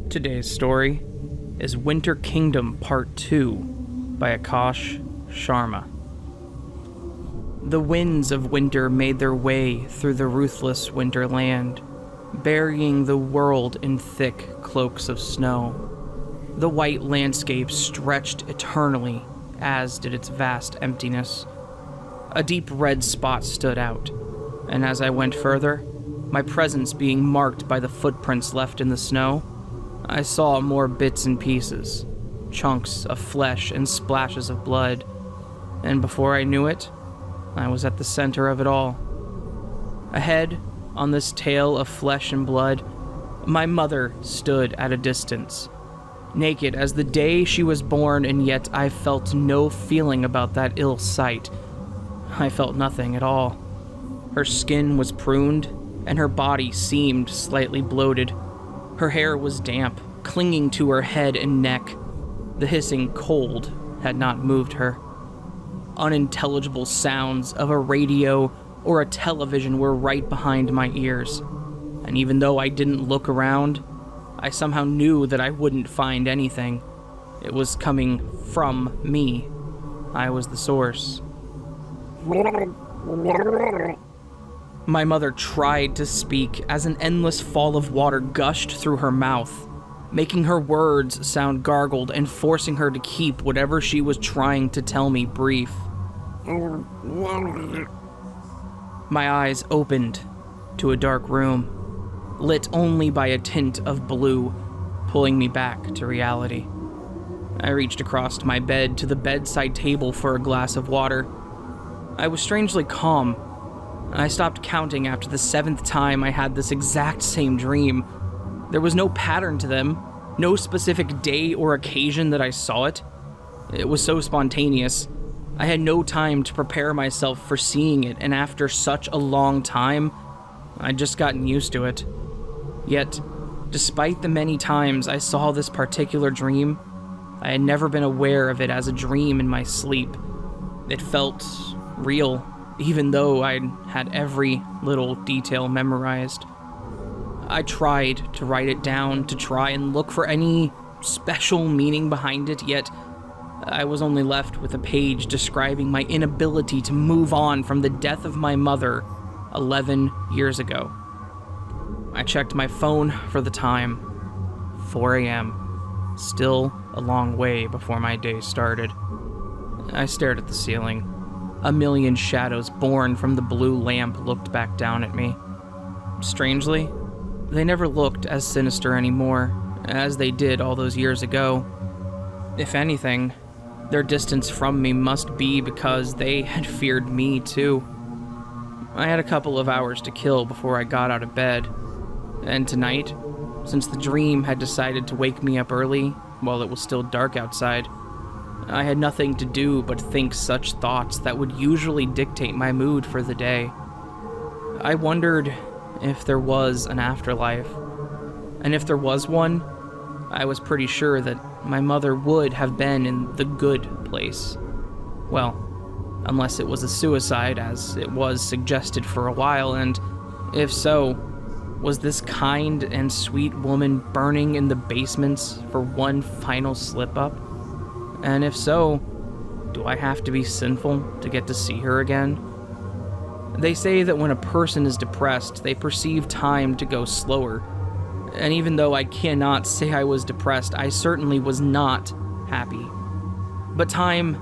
Today's story is Winter Kingdom Part 2 by Aakash Sharma. The winds of winter made their way through the ruthless winter land, burying the world in thick cloaks of snow. The white landscape stretched eternally, as did its vast emptiness. A deep red spot stood out, and as I went further, my presence being marked by the footprints left in the snow, I saw more bits and pieces, chunks of flesh and splashes of blood, and before I knew it, I was at the center of it all. Ahead, on this tale of flesh and blood, my mother stood at a distance, naked as the day she was born, and yet I felt no feeling about that ill sight. I felt nothing at all. Her skin was pruned, and her body seemed slightly bloated. Her hair was damp, clinging to her head and neck. The hissing cold had not moved her. Unintelligible sounds of a radio or a television were right behind my ears, and even though I didn't look around, I somehow knew that I wouldn't find anything. It was coming from me. I was the source. My mother tried to speak as an endless fall of water gushed through her mouth, making her words sound gargled and forcing her to keep whatever she was trying to tell me brief. My eyes opened to a dark room, lit only by a tint of blue, pulling me back to reality. I reached across my bed to the bedside table for a glass of water. I was strangely calm. I stopped counting after the 7th time I had this exact same dream. There was no pattern to them, no specific day or occasion that I saw it. It was so spontaneous. I had no time to prepare myself for seeing it, and after such a long time, I'd just gotten used to it. Yet, despite the many times I saw this particular dream, I had never been aware of it as a dream in my sleep. It felt real, even though I'd had every little detail memorized. I tried to write it down to try and look for any special meaning behind it, yet I was only left with a page describing my inability to move on from the death of my mother 11 years ago. I checked my phone for the time. 4 a.m. Still a long way before my day started. I stared at the ceiling. A million shadows born from the blue lamp looked back down at me. Strangely, they never looked as sinister anymore as they did all those years ago. If anything, their distance from me must be because they had feared me too. I had a couple of hours to kill before I got out of bed, and tonight, since the dream had decided to wake me up early while it was still dark outside, I had nothing to do but think such thoughts that would usually dictate my mood for the day. I wondered if there was an afterlife, and if there was one, I was pretty sure that my mother would have been in the good place. Well, unless it was a suicide, as it was suggested for a while, and if so, was this kind and sweet woman burning in the basements for one final slip-up? And if so, do I have to be sinful to get to see her again? They say that when a person is depressed, they perceive time to go slower. And even though I cannot say I was depressed, I certainly was not happy. But time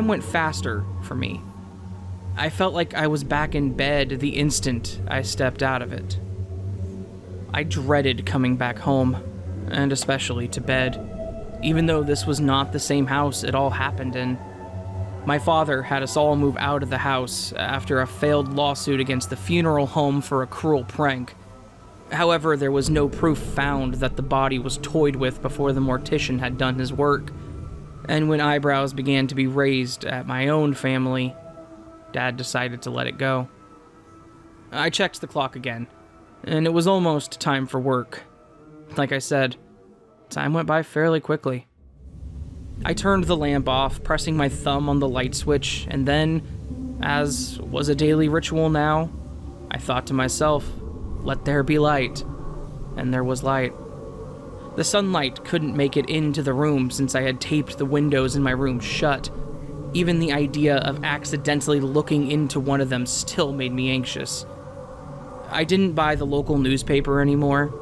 went faster for me. I felt like I was back in bed the instant I stepped out of it. I dreaded coming back home, and especially to bed, even though this was not the same house it all happened in. My father had us all move out of the house after a failed lawsuit against the funeral home for a cruel prank. However, there was no proof found that the body was toyed with before the mortician had done his work, and when eyebrows began to be raised at my own family, Dad decided to let it go. I checked the clock again, and it was almost time for work. Like I said, time went by fairly quickly. I turned the lamp off, pressing my thumb on the light switch, and then, as was a daily ritual now, I thought to myself, let there be light. And there was light. The sunlight couldn't make it into the room since I had taped the windows in my room shut. Even the idea of accidentally looking into one of them still made me anxious. I didn't buy the local newspaper anymore.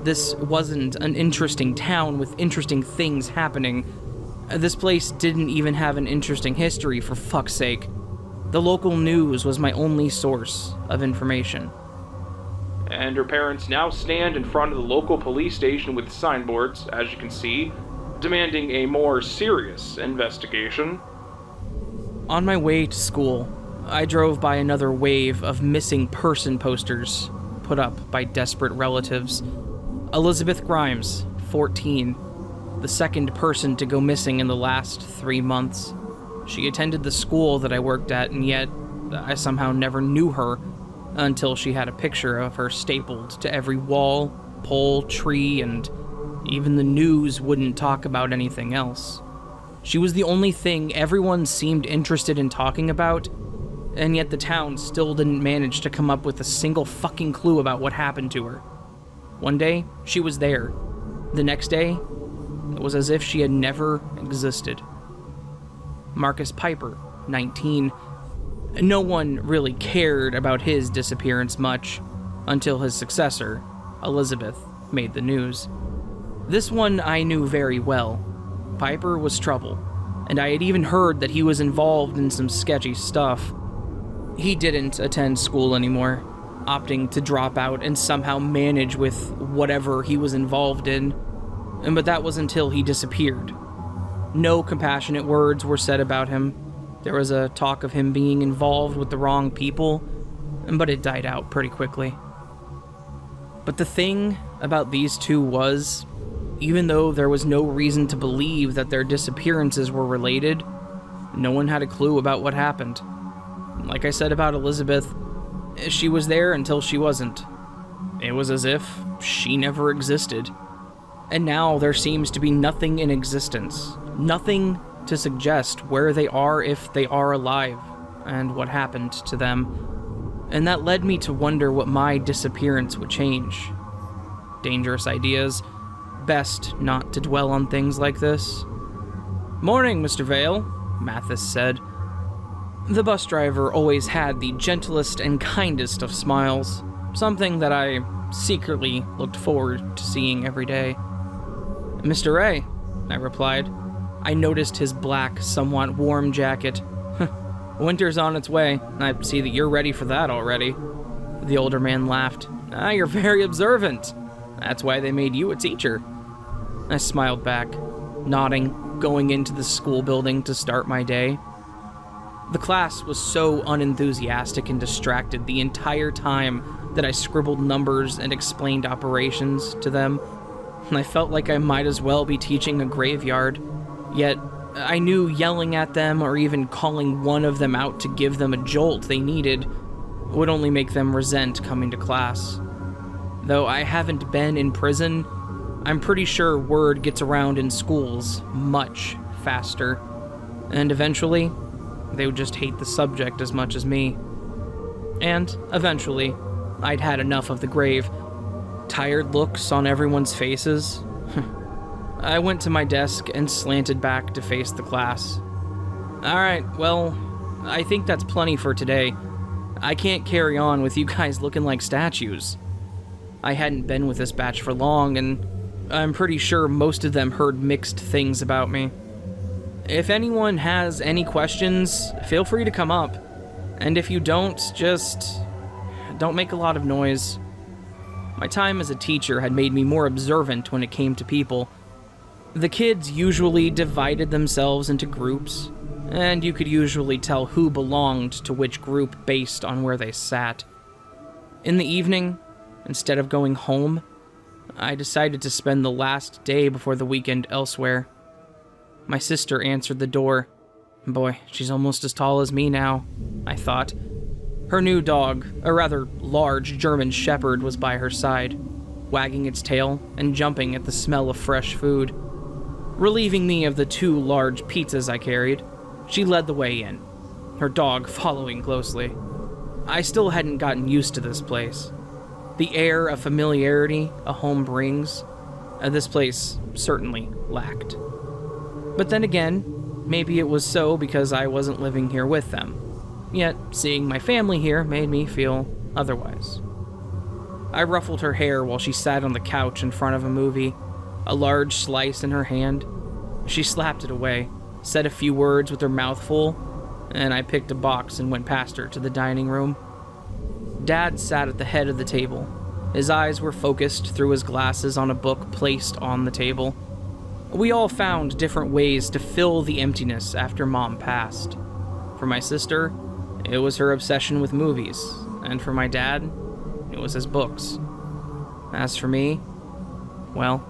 This wasn't an interesting town with interesting things happening. This place didn't even have an interesting history, for fuck's sake. The local news was my only source of information. And her parents now stand in front of the local police station with signboards, as you can see, demanding a more serious investigation. On my way to school, I drove by another wave of missing person posters put up by desperate relatives. Elizabeth Grimes, 14, the second person to go missing in the last 3 months. She attended the school that I worked at, and yet I somehow never knew her until she had a picture of her stapled to every wall, pole, tree, and even the news wouldn't talk about anything else. She was the only thing everyone seemed interested in talking about, and yet the town still didn't manage to come up with a single fucking clue about what happened to her. One day, she was there. The next day, it was as if she had never existed. Marcus Piper, 19. No one really cared about his disappearance much, until his successor, Elizabeth, made the news. This one I knew very well. Piper was trouble, and I had even heard that he was involved in some sketchy stuff. He didn't attend school anymore, opting to drop out and somehow manage with whatever he was involved in, but that was until he disappeared. No compassionate words were said about him. There was a talk of him being involved with the wrong people, but it died out pretty quickly. But the thing about these two was, even though there was no reason to believe that their disappearances were related, no one had a clue about what happened. Like I said about Elizabeth, she was there until she wasn't. It was as if she never existed. And now there seems to be nothing in existence, nothing to suggest where they are if they are alive, and what happened to them. And that led me to wonder what my disappearance would change. Dangerous ideas. Best not to dwell on things like this. "Morning, Mr. Vale," Mathis said. The bus driver always had the gentlest and kindest of smiles, something that I secretly looked forward to seeing every day. "Mr. Ray," I replied. I noticed his black, somewhat warm jacket. "Winter's on its way. I see that you're ready for that already." The older man laughed. You're very observant. That's why they made you a teacher." I smiled back, nodding, going into the school building to start my day. The class was so unenthusiastic and distracted the entire time that I scribbled numbers and explained operations to them. I felt like I might as well be teaching a graveyard, yet I knew yelling at them or even calling one of them out to give them a jolt they needed would only make them resent coming to class. Though I haven't been in prison, I'm pretty sure word gets around in schools much faster, and eventually, they would just hate the subject as much as me. And eventually, I'd had enough of the grave. Tired looks on everyone's faces. I went to my desk and slanted back to face the class. "Alright, well, I think that's plenty for today. I can't carry on with you guys looking like statues." I hadn't been with this batch for long, and I'm pretty sure most of them heard mixed things about me. If anyone has any questions, feel free to come up. And if you don't, just don't make a lot of noise. My time as a teacher had made me more observant when it came to people. The kids usually divided themselves into groups, and you could usually tell who belonged to which group based on where they sat. In the evening, instead of going home, I decided to spend the last day before the weekend elsewhere. My sister answered the door. Boy, she's almost as tall as me now, I thought. Her new dog, a rather large German shepherd, was by her side, wagging its tail and jumping at the smell of fresh food. Relieving me of the 2 large pizzas I carried, she led the way in, her dog following closely. I still hadn't gotten used to this place. The air of familiarity a home brings. This place certainly lacked. But then again, maybe it was so because I wasn't living here with them. Yet, seeing my family here made me feel otherwise. I ruffled her hair while she sat on the couch in front of a movie, a large slice in her hand. She slapped it away, said a few words with her mouth full, and I picked a box and went past her to the dining room. Dad sat at the head of the table. His eyes were focused through his glasses on a book placed on the table. We all found different ways to fill the emptiness after Mom passed. For my sister, it was her obsession with movies, and for my dad, it was his books. As for me, well,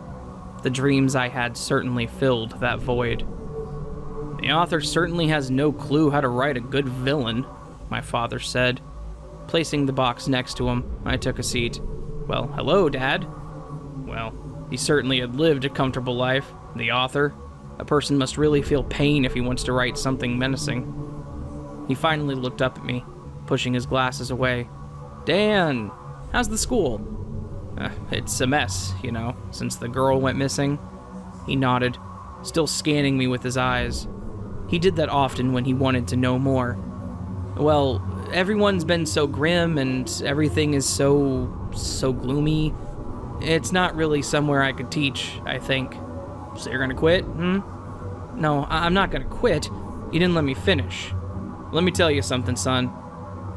the dreams I had certainly filled that void. The author certainly has no clue how to write a good villain, my father said. Placing the box next to him, I took a seat. Well, hello, Dad. Well, he certainly had lived a comfortable life. The author. A person must really feel pain if he wants to write something menacing. He finally looked up at me, pushing his glasses away. Dan, how's the school? It's a mess, since the girl went missing. He nodded, still scanning me with his eyes. He did that often when he wanted to know more. Well, everyone's been so grim and everything is so gloomy. It's not really somewhere I could teach, I think. So you're gonna quit, No, I'm not gonna quit. You didn't let me finish. Let me tell you something, son.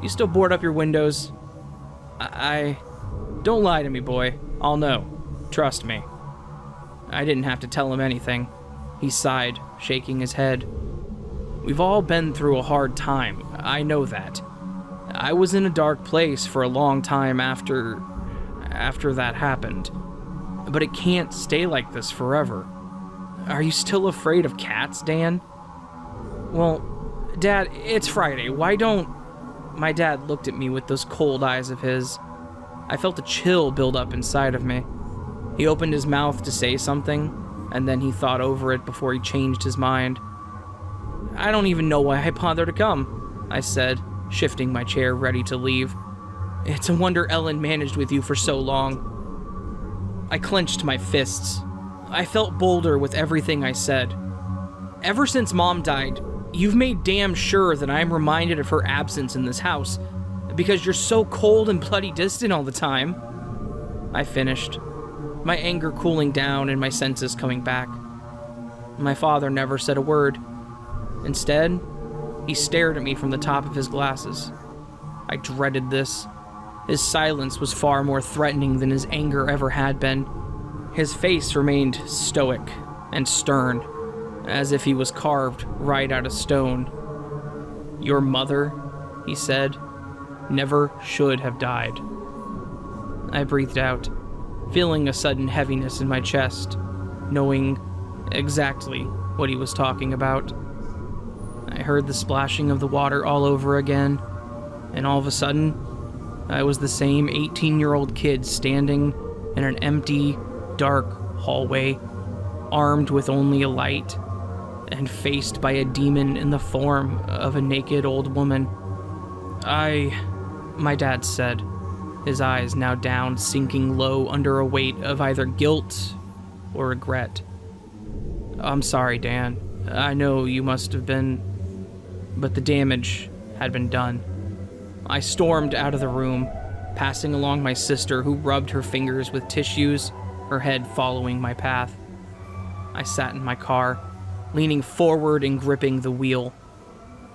You still board up your windows? I... Don't lie to me, boy. I'll know. Trust me. I didn't have to tell him anything. He sighed, shaking his head. We've all been through a hard time. I know that. I was in a dark place for a long time after that happened. But it can't stay like this forever. Are you still afraid of cats, Dan? Well, Dad, it's Friday. Why don't... My dad looked at me with those cold eyes of his. I felt a chill build up inside of me. He opened his mouth to say something, and then he thought over it before he changed his mind. I don't even know why I bothered to come, I said, shifting my chair ready to leave. It's a wonder Ellen managed with you for so long. I clenched my fists. I felt bolder with everything I said. Ever since Mom died, you've made damn sure that I'm reminded of her absence in this house, because you're so cold and bloody distant all the time. I finished, my anger cooling down and my senses coming back. My father never said a word. Instead, he stared at me from the top of his glasses. I dreaded this. His silence was far more threatening than his anger ever had been. His face remained stoic and stern, as if he was carved right out of stone. Your mother, he said, never should have died. I breathed out, feeling a sudden heaviness in my chest, knowing exactly what he was talking about. I heard the splashing of the water all over again, and all of a sudden, I was the same 18-year-old kid standing in an empty, dark hallway, armed with only a light, and faced by a demon in the form of a naked old woman. My dad said, his eyes now down, sinking low under a weight of either guilt or regret. I'm sorry, Dan. I know you must have been... But the damage had been done. I stormed out of the room, passing along my sister, who rubbed her fingers with tissues, her head following my path. I sat in my car, leaning forward and gripping the wheel.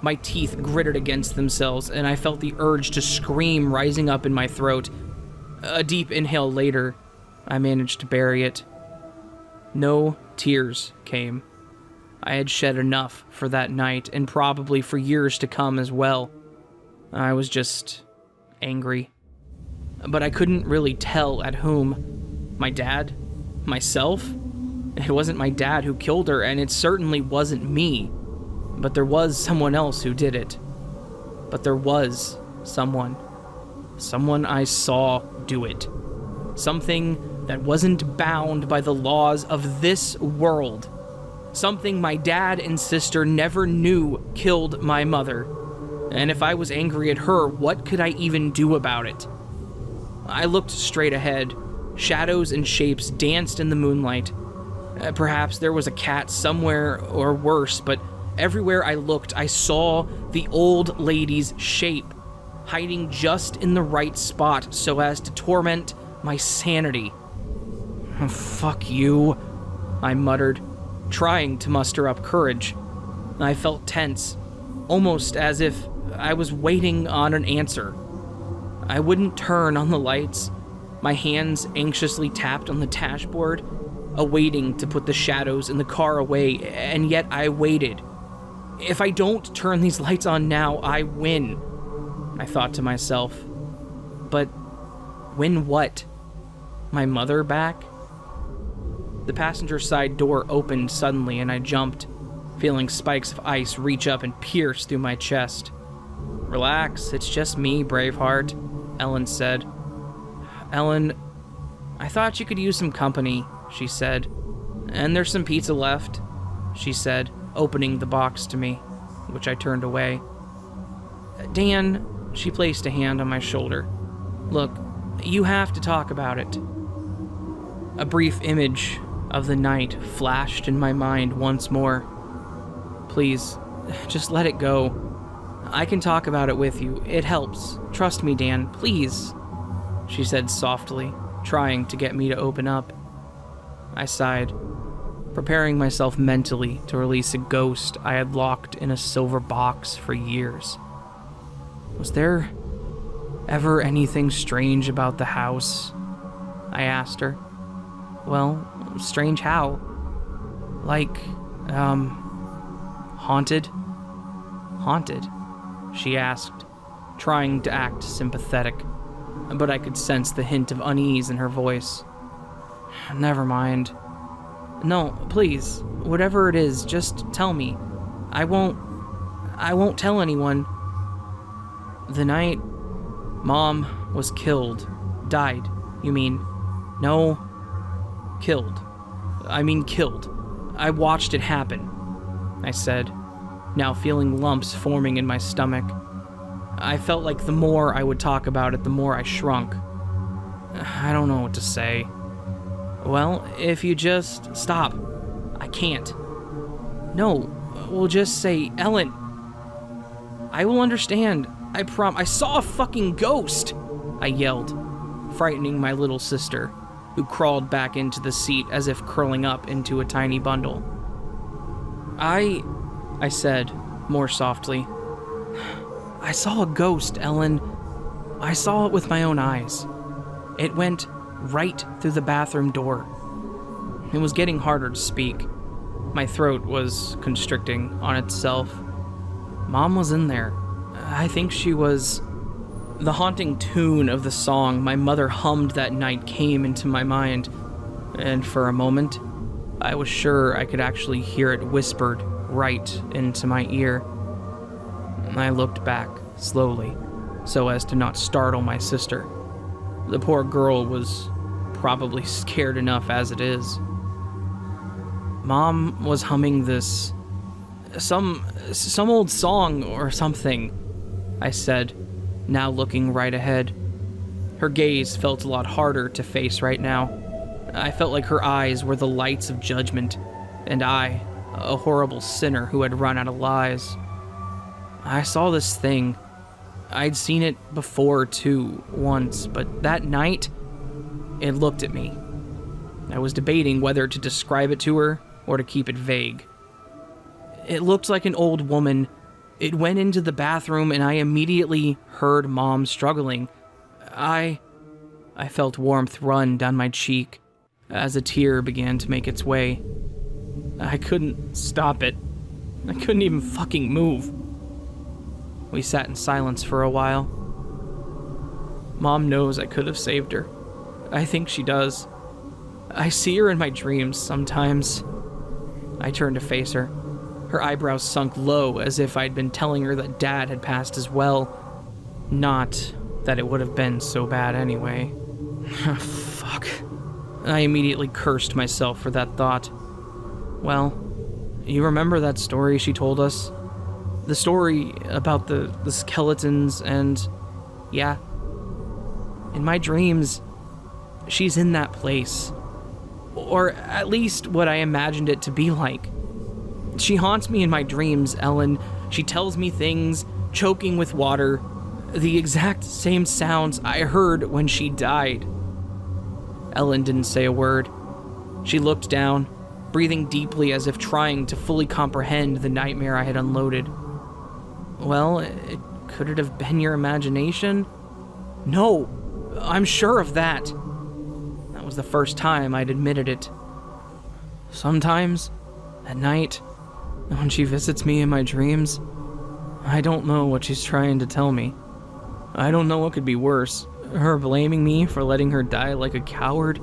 My teeth gritted against themselves, and I felt the urge to scream rising up in my throat. A deep inhale later, I managed to bury it. No tears came. I had shed enough for that night, and probably for years to come as well. I was just angry. But I couldn't really tell at whom. My dad? Myself? It wasn't my dad who killed her, and it certainly wasn't me. But there was someone else who did it. But there was someone. Someone I saw do it. Something that wasn't bound by the laws of this world. Something my dad and sister never knew killed my mother. And if I was angry at her, what could I even do about it? I looked straight ahead, Shadows and shapes danced in the moonlight. Perhaps there was a cat somewhere, or worse, but everywhere I looked, I saw the old lady's shape, hiding just in the right spot so as to torment my sanity. Oh, fuck you, I muttered, trying to muster up courage. I felt tense, almost as if I was waiting on an answer. I wouldn't turn on the lights. My hands anxiously tapped on the dashboard, awaiting to put the shadows in the car away, and yet I waited. If I don't turn these lights on now, I win, I thought to myself. But win what? My mother back? The passenger side door opened suddenly and I jumped, feeling spikes of ice reach up and pierce through my chest. Relax, it's just me, Braveheart, Ellen said. Ellen, I thought you could use some company, she said. And there's some pizza left, she said, opening the box to me, which I turned away. Dan, she placed a hand on my shoulder. Look, you have to talk about it. A brief image of the night flashed in my mind once more. Please, just let it go. I can talk about it with you. It helps. Trust me, Dan, please, she said softly, trying to get me to open up. I sighed, preparing myself mentally to release a ghost I had locked in a silver box for years. Was there ever anything strange about the house? I asked her. Well, strange how? Like, haunted? Haunted? She asked, trying to act sympathetic, but I could sense the hint of unease in her voice. Never mind. No, please, whatever it is, just tell me. I won't tell anyone. The night Mom was killed. Died, you mean? No. Killed. I mean killed. I watched it happen, I said, now feeling lumps forming in my stomach. I felt like the more I would talk about it, the more I shrunk. I don't know what to say. Well, if you just stop. I can't. No, we'll just say, Ellen. I will understand. I saw a fucking ghost, I yelled, frightening my little sister, who crawled back into the seat as if curling up into a tiny bundle. I said, more softly. I saw a ghost, Ellen. I saw it with my own eyes. It went right through the bathroom door. It was getting harder to speak. My throat was constricting on itself. Mom was in there. I think she was... The haunting tune of the song my mother hummed that night came into my mind, and for a moment, I was sure I could actually hear it whispered right into my ear. I looked back, slowly, so as to not startle my sister. The poor girl was probably scared enough as it is. Mom was humming this... Some old song or something, I said, now looking right ahead. Her gaze felt a lot harder to face right now. I felt like her eyes were the lights of judgment, and I, a horrible sinner who had run out of lies. I saw this thing. I'd seen it before, too, once, but that night, it looked at me. I was debating whether to describe it to her or to keep it vague. It looked like an old woman. It went into the bathroom and I immediately heard Mom struggling. I felt warmth run down my cheek as a tear began to make its way. I couldn't stop it. I couldn't even fucking move. We sat in silence for a while. Mom knows I could have saved her. I think she does. I see her in my dreams sometimes. I turned to face her. Her eyebrows sunk low as if I'd been telling her that Dad had passed as well. Not that it would have been so bad anyway. Fuck. I immediately cursed myself for that thought. Well, you remember that story she told us? The story about the skeletons and... Yeah. In my dreams, she's in that place. Or at least what I imagined it to be like. She haunts me in my dreams, Ellen. She tells me things, choking with water, the exact same sounds I heard when she died. Ellen didn't say a word. She looked down, breathing deeply as if trying to fully comprehend the nightmare I had unloaded. Well, could it have been your imagination? No, I'm sure of that. That was the first time I'd admitted it. Sometimes, at night, when she visits me in my dreams, I don't know what she's trying to tell me. I don't know what could be worse, her blaming me for letting her die like a coward,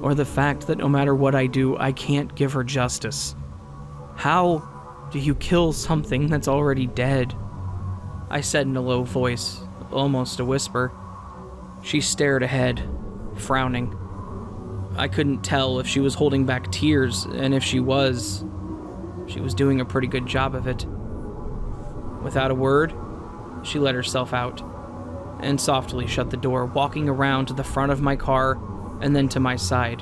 or the fact that no matter what I do, I can't give her justice. How do you kill something that's already dead? I said in a low voice, almost a whisper. She stared ahead, frowning. I couldn't tell if she was holding back tears, and if she was doing a pretty good job of it. Without a word, she let herself out, and softly shut the door, walking around to the front of my car and then to my side,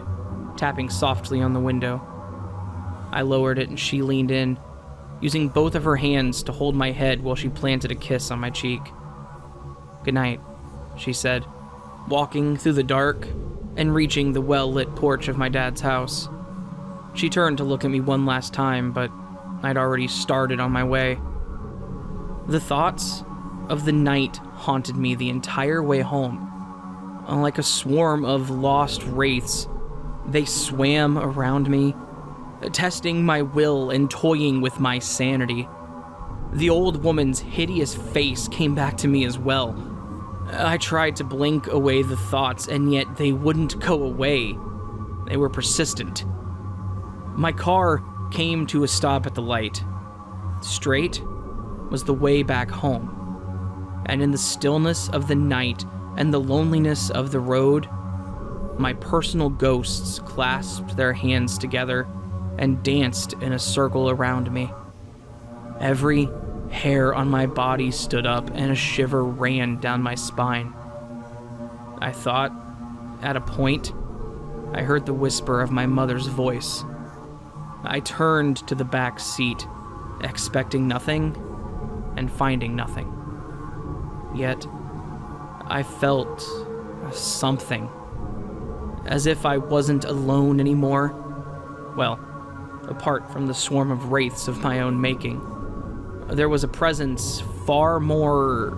tapping softly on the window. I lowered it and she leaned in, using both of her hands to hold my head while she planted a kiss on my cheek. "Good night," she said, walking through the dark and reaching the well-lit porch of my dad's house. She turned to look at me one last time, but I'd already started on my way. The thoughts of the night haunted me the entire way home. Like a swarm of lost wraiths, they swam around me, testing my will and toying with my sanity. The old woman's hideous face came back to me as well. I tried to blink away the thoughts, and yet they wouldn't go away. They were persistent. My car came to a stop at the light. Straight was the way back home. And in the stillness of the night and the loneliness of the road, my personal ghosts clasped their hands together and danced in a circle around me. Every hair on my body stood up and a shiver ran down my spine. I thought, at a point, I heard the whisper of my mother's voice. I turned to the back seat, expecting nothing and finding nothing. Yet, I felt something, as if I wasn't alone anymore. Well, apart from the swarm of wraiths of my own making, there was a presence far more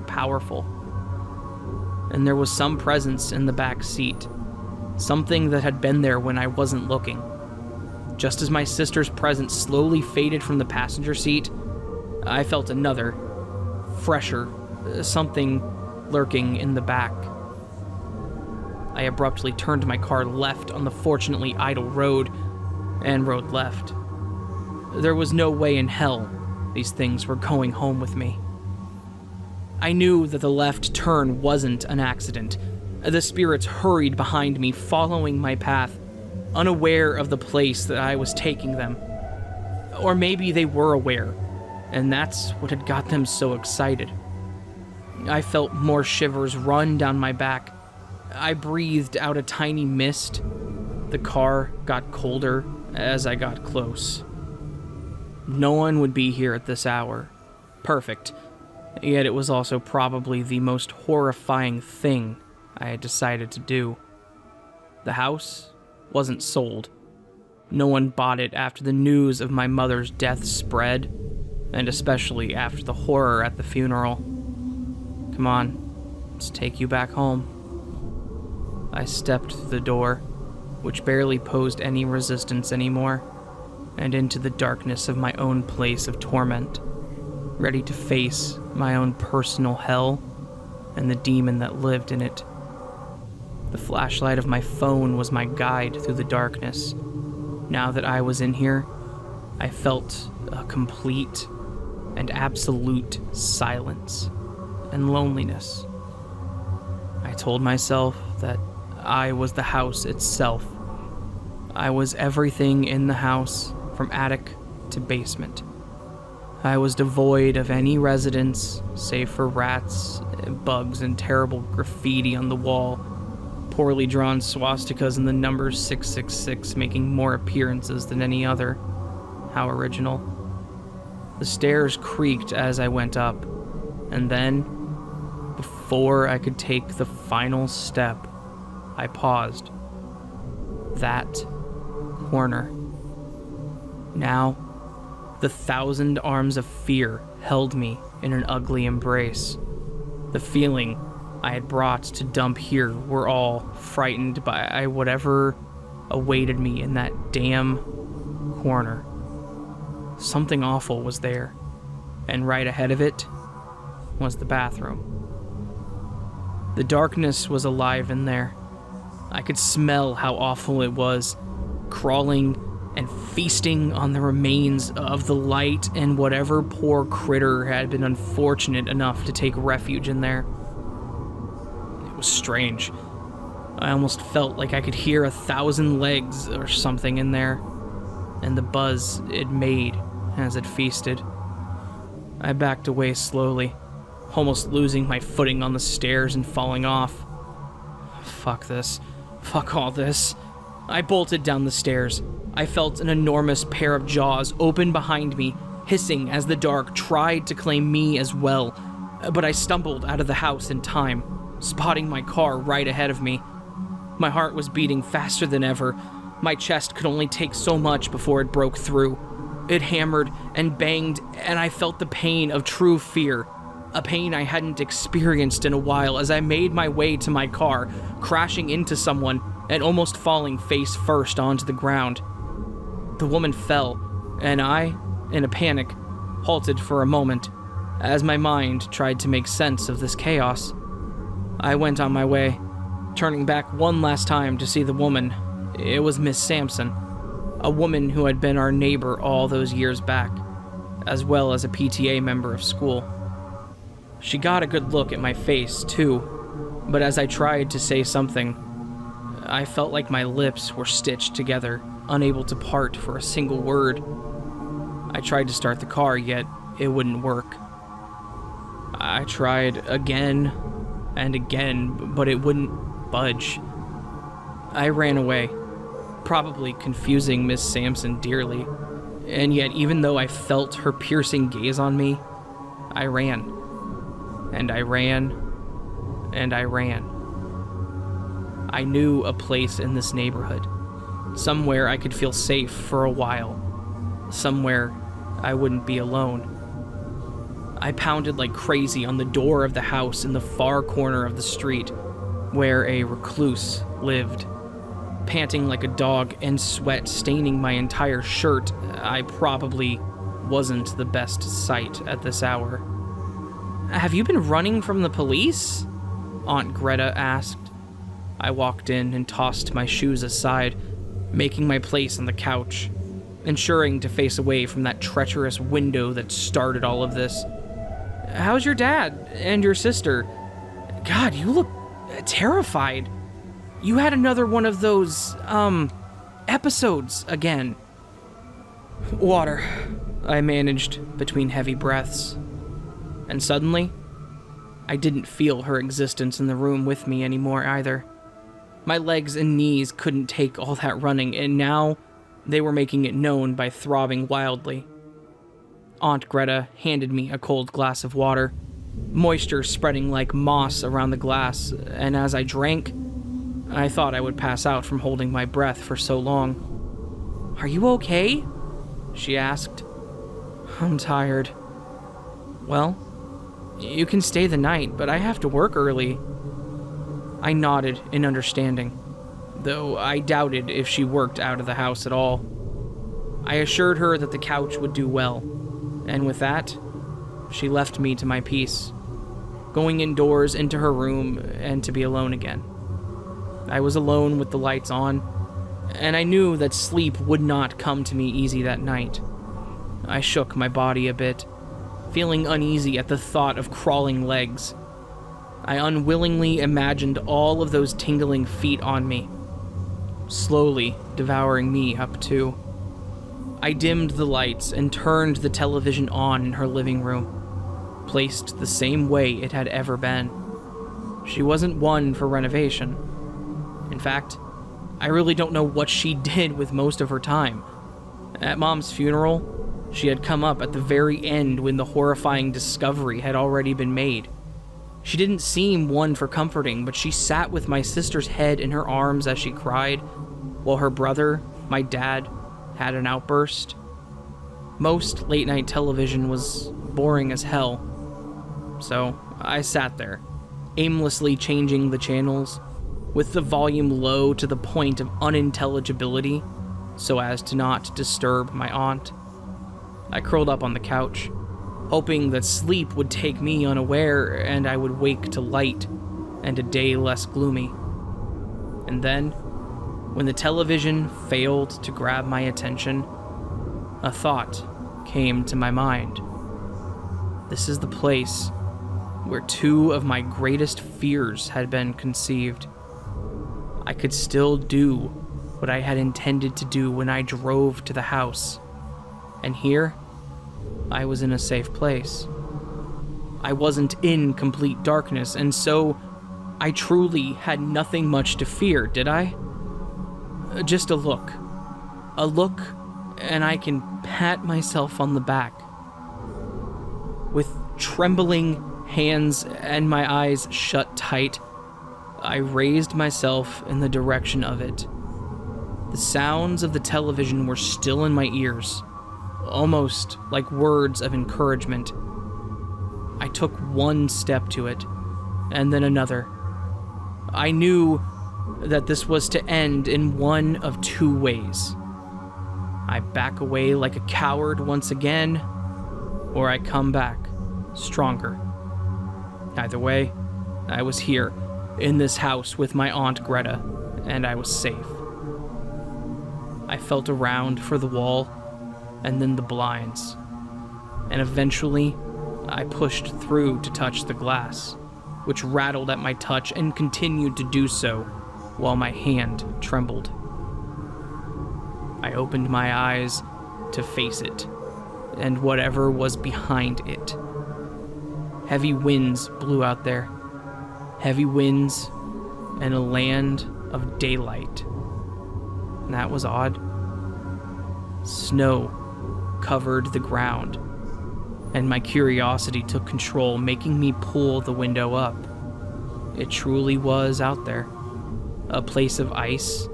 powerful. And there was some presence in the back seat, something that had been there when I wasn't looking. Just as my sister's presence slowly faded from the passenger seat, I felt another, fresher, something lurking in the back. I abruptly turned my car left on the fortunately idle road and rode left. There was no way in hell these things were going home with me. I knew that the left turn wasn't an accident. The spirits hurried behind me, following my path, unaware of the place that I was taking them. Or maybe they were aware, and that's what had got them so excited. I felt more shivers run down my back. I breathed out a tiny mist. The car got colder as I got close. No one would be here at this hour. Perfect. Yet it was also probably the most horrifying thing I had decided to do. The house wasn't sold. No one bought it after the news of my mother's death spread, and especially after the horror at the funeral. Come on, let's take you back home. I stepped through the door, which barely posed any resistance anymore, and into the darkness of my own place of torment, ready to face my own personal hell and the demon that lived in it. The flashlight of my phone was my guide through the darkness. Now that I was in here, I felt a complete and absolute silence and loneliness. I told myself that I was the house itself. I was everything in the house, from attic to basement. I was devoid of any residence, save for rats, bugs, and terrible graffiti on the wall, poorly drawn swastikas and the number 666 making more appearances than any other. How original. The stairs creaked as I went up, and then, before I could take the final step, I paused. That corner. Now, the 1,000 arms of fear held me in an ugly embrace. The feeling I had brought to dump here were all frightened by whatever awaited me in that damn corner. Something awful was there, and right ahead of it was the bathroom. The darkness was alive in there. I could smell how awful it was, crawling and feasting on the remains of the light and whatever poor critter had been unfortunate enough to take refuge in there. It was strange. I almost felt like I could hear 1,000 legs or something in there, and the buzz it made as it feasted. I backed away slowly, almost losing my footing on the stairs and falling off. Fuck this. Fuck all this. I bolted down the stairs. I felt an enormous pair of jaws open behind me, hissing as the dark tried to claim me as well, but I stumbled out of the house in time, spotting my car right ahead of me. My heart was beating faster than ever. My chest could only take so much before it broke through. It hammered and banged, and I felt the pain of true fear, a pain I hadn't experienced in a while as I made my way to my car, crashing into someone and almost falling face first onto the ground. The woman fell, and I, in a panic, halted for a moment as my mind tried to make sense of this chaos. I went on my way, turning back one last time to see the woman. It was Miss Sampson, a woman who had been our neighbor all those years back, as well as a PTA member of school. She got a good look at my face, too, but as I tried to say something, I felt like my lips were stitched together, unable to part for a single word. I tried to start the car, yet it wouldn't work. I tried again and again, but it wouldn't budge. I ran away, probably confusing Miss Sampson dearly, and yet even though I felt her piercing gaze on me, I ran. And I ran, and I ran. I knew a place in this neighborhood, somewhere I could feel safe for a while, somewhere I wouldn't be alone. I pounded like crazy on the door of the house in the far corner of the street, where a recluse lived. Panting like a dog and sweat staining my entire shirt, I probably wasn't the best sight at this hour. "Have you been running from the police?" Aunt Greta asked. I walked in and tossed my shoes aside, making my place on the couch, ensuring to face away from that treacherous window that started all of this. "How's your dad and your sister? God, you look terrified. You had another one of those, episodes again." "Water," I managed between heavy breaths. And suddenly, I didn't feel her existence in the room with me anymore either. My legs and knees couldn't take all that running, and now they were making it known by throbbing wildly. Aunt Greta handed me a cold glass of water, moisture spreading like moss around the glass, and as I drank, I thought I would pass out from holding my breath for so long. "Are you okay?" she asked. "I'm tired." "Well, you can stay the night, but I have to work early." I nodded in understanding, though I doubted if she worked out of the house at all. I assured her that the couch would do well, and with that, she left me to my peace, going indoors into her room and to be alone again. I was alone with the lights on, and I knew that sleep would not come to me easy that night. I shook my body a bit, feeling uneasy at the thought of crawling legs. I unwillingly imagined all of those tingling feet on me, slowly devouring me up too. I dimmed the lights and turned the television on in her living room, placed the same way it had ever been. She wasn't one for renovation. In fact, I really don't know what she did with most of her time. At Mom's funeral, she had come up at the very end when the horrifying discovery had already been made. She didn't seem one for comforting, but she sat with my sister's head in her arms as she cried, while her brother, my dad, had an outburst. Most late-night television was boring as hell, so I sat there, aimlessly changing the channels, with the volume low to the point of unintelligibility, so as to not disturb my aunt. I curled up on the couch, hoping that sleep would take me unaware and I would wake to light and a day less gloomy. And then, when the television failed to grab my attention, a thought came to my mind. This is the place where two of my greatest fears had been conceived. I could still do what I had intended to do when I drove to the house, and here, I was in a safe place. I wasn't in complete darkness, and so I truly had nothing much to fear, did I? Just a look, and I can pat myself on the back. With trembling hands and my eyes shut tight, I raised myself in the direction of it. The sounds of the television were still in my ears, almost like words of encouragement. I took one step to it, and then another. I knew that this was to end in one of two ways. I back away like a coward once again, or I come back stronger. Either way, I was here, in this house with my Aunt Greta, and I was safe. I felt around for the wall, and then the blinds, and eventually I pushed through to touch the glass, which rattled at my touch and continued to do so while my hand trembled. I opened my eyes to face it, and whatever was behind it. Heavy winds blew out there. Heavy winds and a land of daylight. And that was odd. Snow covered the ground, and my curiosity took control, making me pull the window up. It truly was out there, a place of ice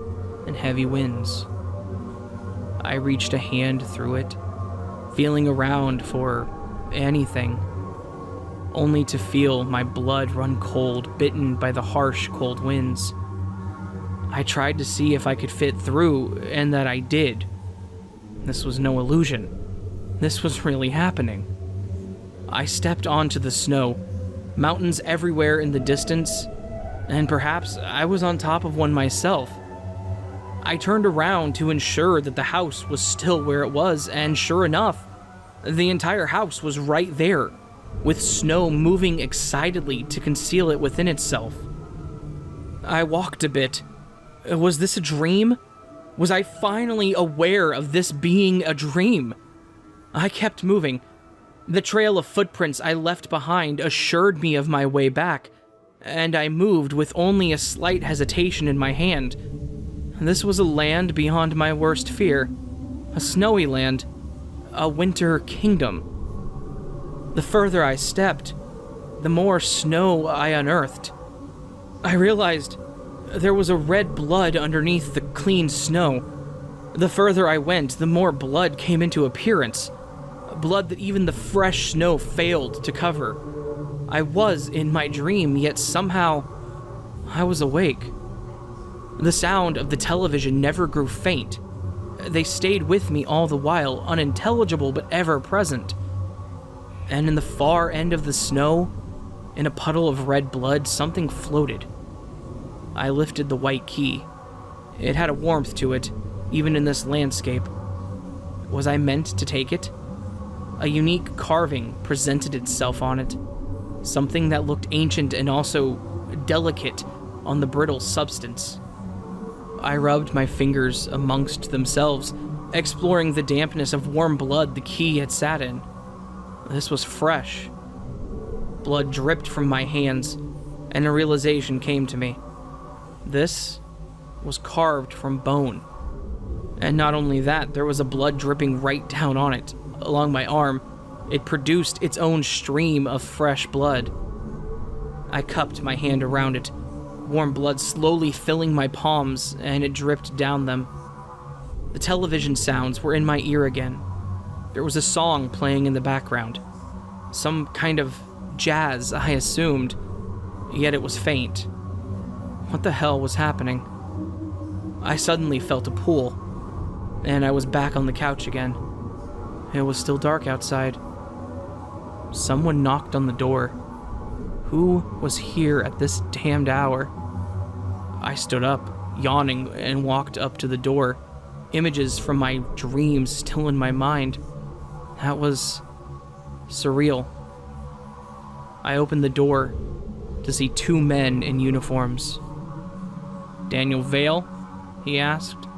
and heavy winds. I reached a hand through it, feeling around for anything, only to feel my blood run cold, bitten by the harsh, cold winds. I tried to see if I could fit through, and that I did. This was no illusion. This was really happening. I stepped onto the snow, mountains everywhere in the distance, and perhaps I was on top of one myself. I turned around to ensure that the house was still where it was, and sure enough, the entire house was right there, with snow moving excitedly to conceal it within itself. I walked a bit. Was this a dream? Was I finally aware of this being a dream? I kept moving. The trail of footprints I left behind assured me of my way back, and I moved with only a slight hesitation in my hand. This was a land beyond my worst fear. A snowy land. A winter kingdom. The further I stepped, the more snow I unearthed. I realized there was a red blood underneath the clean snow. The further I went, the more blood came into appearance. Blood that even the fresh snow failed to cover. I was in my dream, yet somehow I was awake. The sound of the television never grew faint. They stayed with me all the while, unintelligible but ever present. And in the far end of the snow, in a puddle of red blood, something floated. I lifted the white key. It had a warmth to it, even in this landscape. Was I meant to take it? A unique carving presented itself on it, something that looked ancient and also delicate on the brittle substance. I rubbed my fingers amongst themselves, exploring the dampness of warm blood the key had sat in. This was fresh. Blood dripped from my hands, and a realization came to me. This was carved from bone. And not only that, there was a blood dripping right down on it, along my arm. It produced its own stream of fresh blood. I cupped my hand around it, warm blood slowly filling my palms, and it dripped down them. The television sounds were in my ear again. There was a song playing in the background. Some kind of jazz, I assumed, yet it was faint. What the hell was happening? I suddenly felt a pull, and I was back on the couch again. It was still dark outside. Someone knocked on the door. Who was here at this damned hour? I stood up, yawning, and walked up to the door. Images from my dreams still in my mind. That was surreal. I opened the door to see two men in uniforms. "Daniel Vale?" he asked,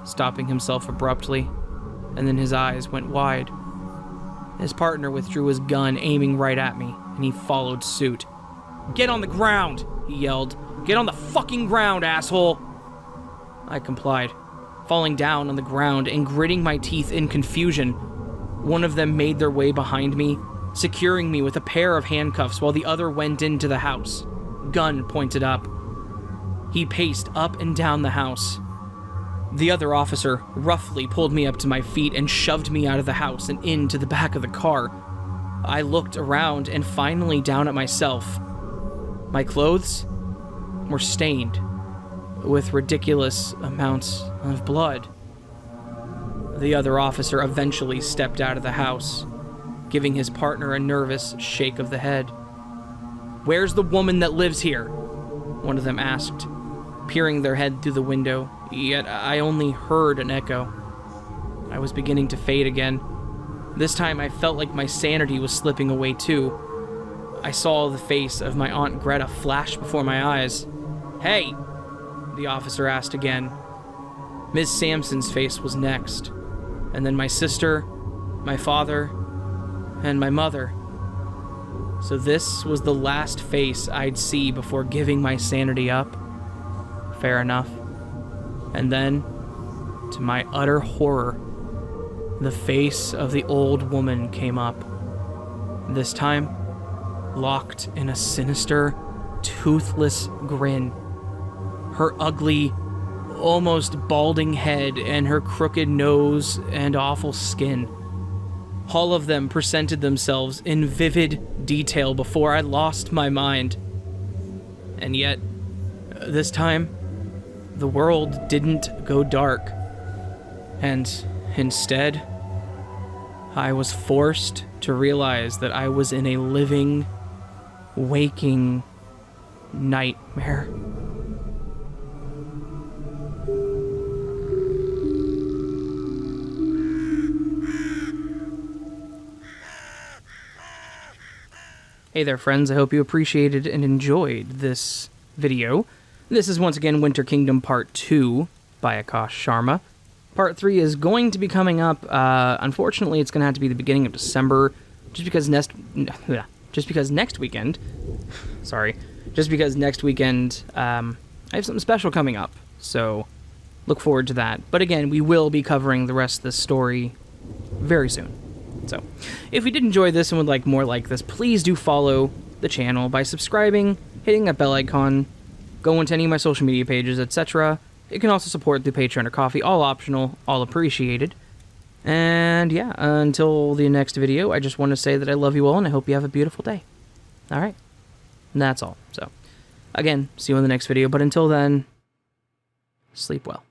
stopping himself abruptly, and then his eyes went wide. His partner withdrew his gun, aiming right at me, and he followed suit. "Get on the ground!" he yelled. "Get on the fucking ground, asshole!" I complied, falling down on the ground and gritting my teeth in confusion. One of them made their way behind me, securing me with a pair of handcuffs while the other went into the house, gun pointed up. He paced up and down the house. The other officer roughly pulled me up to my feet and shoved me out of the house and into the back of the car. I looked around and finally down at myself. My clothes were stained with ridiculous amounts of blood. The other officer eventually stepped out of the house, giving his partner a nervous shake of the head. "Where's the woman that lives here?" one of them asked, peering their head through the window, yet I only heard an echo. I was beginning to fade again. This time I felt like my sanity was slipping away too. I saw the face of my Aunt Greta flash before my eyes. "Hey!" the officer asked again. Ms. Sampson's face was next, and then my sister, my father, and my mother. So this was the last face I'd see before giving my sanity up. Fair enough. And then, to my utter horror, the face of the old woman came up. This time, locked in a sinister, toothless grin. Her ugly, almost balding head and her crooked nose and awful skin. All of them presented themselves in vivid detail before I lost my mind. And yet, this time, the world didn't go dark. And instead, I was forced to realize that I was in a living, waking nightmare. Hey there, friends. I hope you appreciated and enjoyed this video. This is once again Winter Kingdom Part 2 by Aakash Sharma. Part 3 is going to be coming up. Unfortunately, it's going to have to be the beginning of December, just because next weekend, I have something special coming up. So look forward to that. But again, we will be covering the rest of this story very soon. So, if you did enjoy this and would like more like this, please do follow the channel by subscribing, hitting that bell icon, go into any of my social media pages, etc. You can also support through Patreon or Coffee, all optional, all appreciated. And yeah, until the next video, I just want to say that I love you all and I hope you have a beautiful day. Alright, that's all. So, again, see you in the next video, but until then, sleep well.